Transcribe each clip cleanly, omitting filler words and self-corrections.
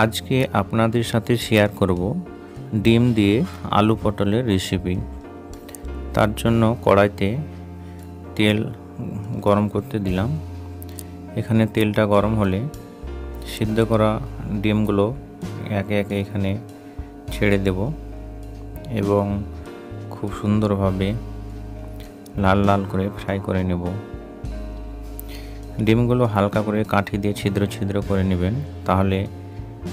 আজকে আপনাদের সাথে শেয়ার করব ডিম দিয়ে আলু পটলের রেসিপি। তার জন্য কড়াইতে তেল গরম করতে দিলাম। এখানে তেলটা গরম হলে সিদ্ধ করা ডিমগুলো একে একে এখানে ছেড়ে দেব এবং খুব সুন্দরভাবে লাল লাল করে ফ্রাই করে নেব। ডিমগুলো হালকা করে কাঠি দিয়ে ছিদ্র ছিদ্র করে নেবেন, তাহলে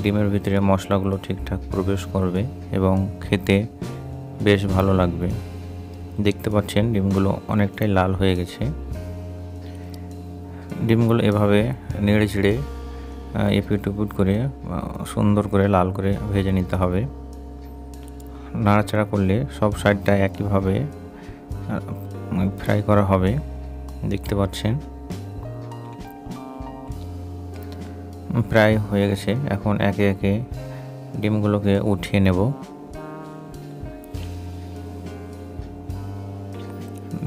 ডিমের ভিতরে মশলাগুলো ঠিকঠাক প্রবেশ করবে এবং খেতে বেশ ভালো লাগবে। দেখতে পাচ্ছেন ডিমগুলো অনেকটাই লাল হয়ে গেছে। ডিমগুলো এভাবে নেড়ে চেড়ে এপিট ওপিট করে সুন্দর করে লাল করে ভেজে নিতে হবে। নাড়াচাড়া করলে সব সাইডটা একইভাবে ফ্রাই করা হবে। দেখতে পাচ্ছেন প্রায় হয়ে গেছে। এখন একে একে ডিমগুলোকে উঠিয়ে নেব।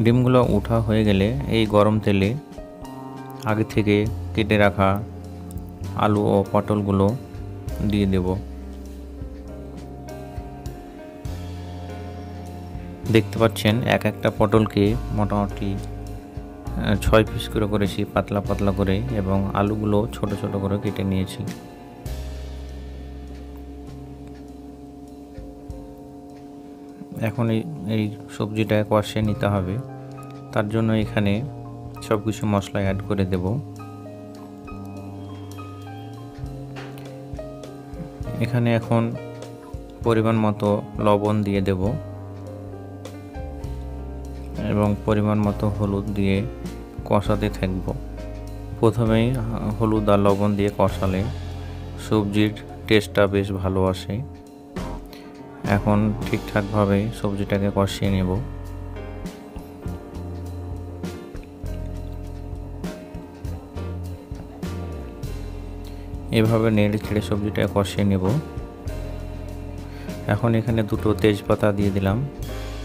ডিমগুলো উঠা হয়ে গেলে এই গরম তেলে আগে থেকে কেটে রাখা আলু ও পটলগুলো দিয়ে দেব। দেখতে পাচ্ছেন এক একটা পটলকে মোটামুটি 6 পিস করে করেছি, পাতলা পাতলা করে, এবং আলুগুলো ছোট ছোট করে কেটে নিয়েছি। এখন এই সবজিটা কষিয়ে নিতে হবে। তার জন্য এখানে সব কিছু মশলা অ্যাড করে দেব। এখানে এখন পরিমাণ মতো লবণ দিয়ে দেব এবং পরিমাণ মতো হলুদ দিয়ে কষাতে থাকব। প্রথমেই হলুদ আর লবণ দিয়ে কষালে সবজির টেস্টটা বেশ ভালো আসে। এখন ঠিকঠাকভাবে সবজিটাকে কষিয়ে নেব। এভাবে নেড়ে ছেড়ে সবজিটা কষিয়ে নেব। এখন এখানে দুটো তেজপাতা দিয়ে দিলাম।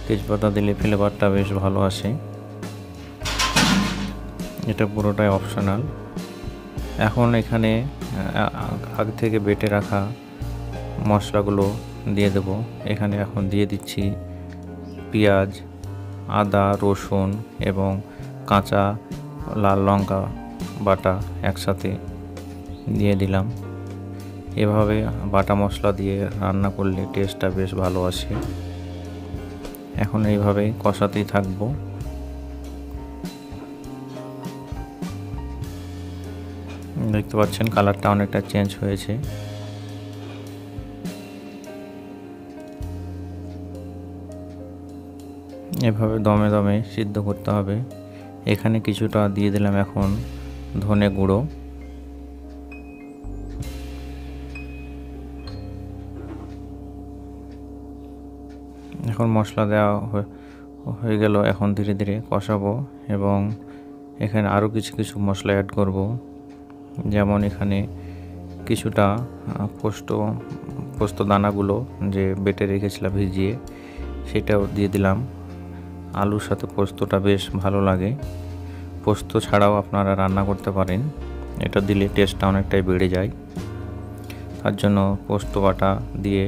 তেজপাতা দিলে ফ্লেভারটা বেশ ভালো আসে। এটা পুরোটাই অপশনাল। এখন এখানে আগে থেকে বেটে রাখা মশলাগুলো দিয়ে দেব। এখানে এখন দিয়ে দিচ্ছি পেঁয়াজ, আদা, রসুন এবং কাঁচা লাল লঙ্কা বাটা একসাথে দিয়ে দিলাম। এভাবে বাটা মশলা দিয়ে রান্না করলে টেস্টটা বেশ ভালো আসে। এখন এইভাবে কষাতেই থাকবো। দেখতে পাচ্ছেন কালারটা অনেকটা চেঞ্জ হয়েছে। এভাবে দমে দমে সিদ্ধ করতে হবে। এখানে কিছুটা দিয়ে দিলাম এখন ধনে গুঁড়ো। এখন মশলা দেওয়া হয়ে গেল। এখন ধীরে ধীরে কষাবো এবং এখানে আরও কিছু কিছু মশলা অ্যাড করব। যেমন এখানে কিছুটা পোস্ত দানাগুলো যে বেটে রেখেছিলাম ভিজিয়ে, সেটাও দিয়ে দিলাম। আলুর সাথে পোস্তটা বেশ ভালো লাগে। পোস্ত ছাড়াও আপনারা রান্না করতে পারেন, এটা দিলে টেস্টটা অনেকটাই বেড়ে যায়। তার জন্য পোস্ত বাটা দিয়ে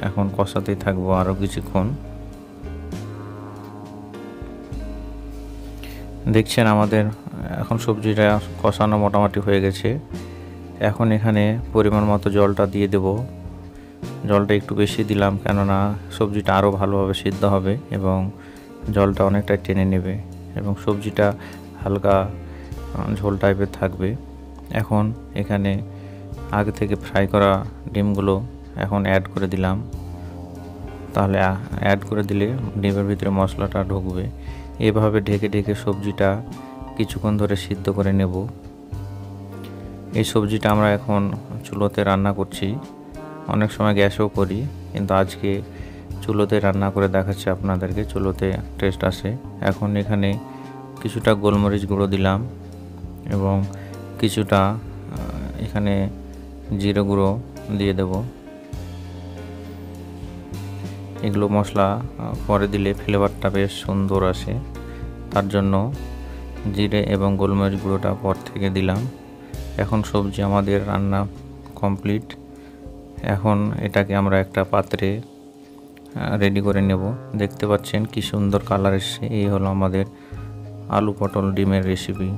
এখন কষাতেই থাকবো আরও কিছুক্ষণ। দেখছেন আমাদের এখন সবজিটা কষানো মোটামুটি হয়ে গেছে। এখন এখানে পরিমাণ মতো জলটা দিয়ে দেব। জলটা একটু বেশি দিলাম, কেননা সবজিটা আরও ভালোভাবে সিদ্ধ হবে এবং জলটা অনেকটা টেনে নেবে এবং সবজিটা হালকা ঝোল টাইপের থাকবে। এখন এখানে আগে থেকে ফ্রাই করা ডিমগুলো এখন অ্যাড করে দিলাম। তাহলে অ্যাড করে দিলে ডিমের ভিতরে মশলাটা ঢুকবে। এভাবে ঢেকে ঢেকে সবজিটা কিছুক্ষণ ধরে সিদ্ধ করে নেব। এই সবজিটা আমরা এখন চুলোতে রান্না করছি, অনেক সময় গ্যাসেও করি, কিন্তু আজকে চুলোতে রান্না করে দেখাচ্ছি আপনাদেরকে, চুলোতে টেস্ট আসে। এখন এখানে কিছুটা গোলমরিচ গুঁড়ো দিলাম এবং কিছুটা এখানে জিরে গুঁড়ো দিয়ে দেব। এগুলো মশলা পরে দিলে ফ্লেভারটা বেশ সুন্দর আসে, তার জন্য জিরে এবং গোলমরিচ গুঁড়োটা পর থেকে দিলাম। এখন সবজি আমাদের রান্না কমপ্লিট। এখন এটাকে আমরা একটা পাত্রে রেডি করে নেব। দেখতে পাচ্ছেন কি সুন্দর কালার এসছে। এই হলো আমাদের আলু পটল ডিমের রেসিপি।